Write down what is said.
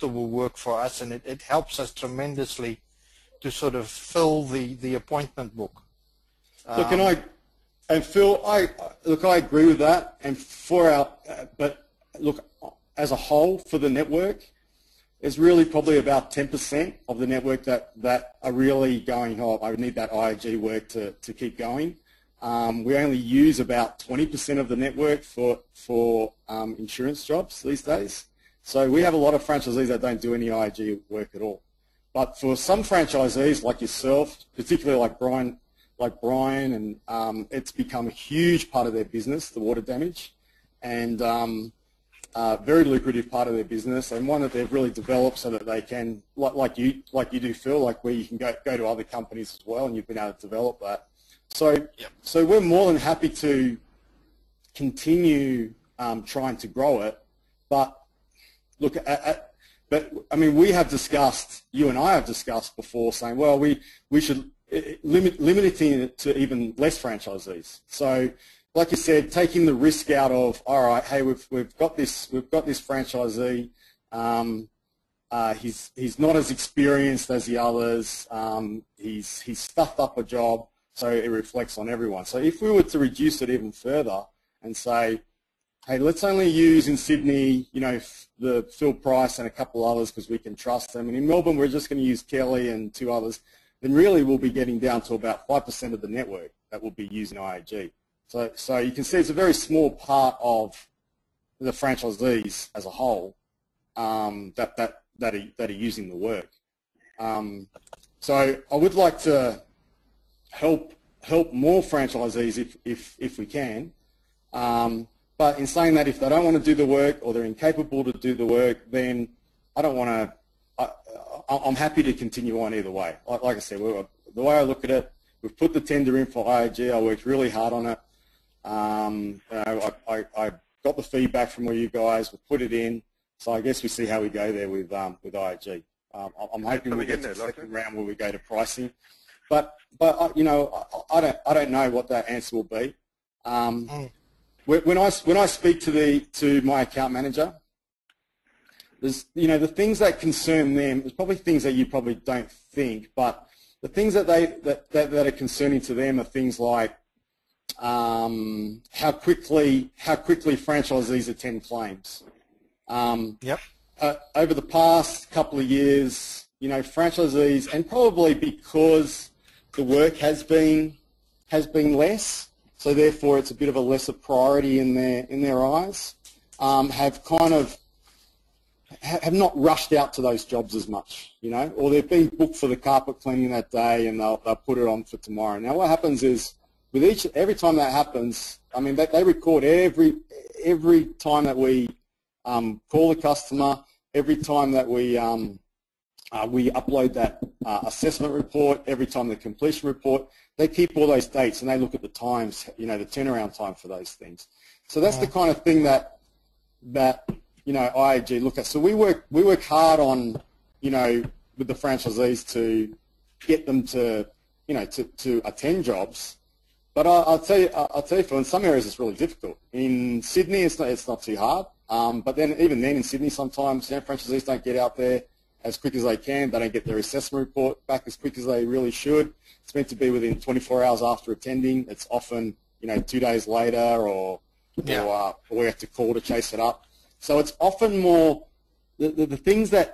will work for us, and it helps us tremendously to sort of fill the appointment book. Look, and Phil, I agree with that. And for our, but look, as a whole for the network, there's really probably about 10% of the network that are really going, oh, I need that IAG work to keep going. We only use about 20% of the network for insurance jobs these days. So we have a lot of franchisees that don't do any IAG work at all. But for some franchisees like yourself, particularly like Brian, and it's become a huge part of their business, the water damage, and very lucrative part of their business, and one that they've really developed so that they can, like you do, Phil, like where you can go to other companies as well, and you've been able to develop that. So, so we're more than happy to continue trying to grow it, but look but I mean, we have discussed, you and I have discussed before, saying, well, we should limiting it to even less franchisees. So, like you said, taking the risk out of, all right, hey, we've got this franchisee. He's not as experienced as the others. He's stuffed up a job, so it reflects on everyone. So if we were to reduce it even further and say, hey, let's only use in Sydney, you know, the Phil Price and a couple others because we can trust them, and in Melbourne we're just going to use Kelly and 2 others, then really we'll be getting down to about 5% of the network that will be using IAG. So you can see it's a very small part of the franchisees as a whole that are using the work. So I would like to help more franchisees if we can. But in saying that, if they don't want to do the work or they're incapable to do the work, then I don't want to. I'm happy to continue on either way. Like I said, the way I look at it, we've put the tender in for IAG. I worked really hard on it. I got the feedback from all you guys. We put it in. So I guess we see how we go there with IAG. I'm hoping we get to the second round where we go to pricing. But you know, I don't know what that answer will be. When I speak to my account manager, there's, you know, the things that concern them. There's probably things that you probably don't think, but the things that are concerning to them are things like how quickly franchisees attend claims. Over the past couple of years, you know, franchisees, and probably because the work has been less, so therefore it's a bit of a lesser priority in their eyes, have not rushed out to those jobs as much, you know, or they've been booked for the carpet cleaning that day and they'll put it on for tomorrow. Now what happens is, with every time that happens, I mean, they record every time that we call the customer, every time that we upload that assessment report, every time the completion report. They keep all those dates and they look at the times, you know, the turnaround time for those things. So that's the kind of thing that you know, IAG look at. So we work hard on, you know, with the franchisees to get them to, you know, to attend jobs. But I'll tell you, Phil, in some areas it's really difficult. In Sydney, it's not too hard. But then even then in Sydney, sometimes, you know, franchisees don't get out there as quick as they can. They don't get their assessment report back as quick as they really should. It's meant to be within 24 hours after attending. It's often, you know, 2 days later, or we have to call to chase it up. So it's often more the things that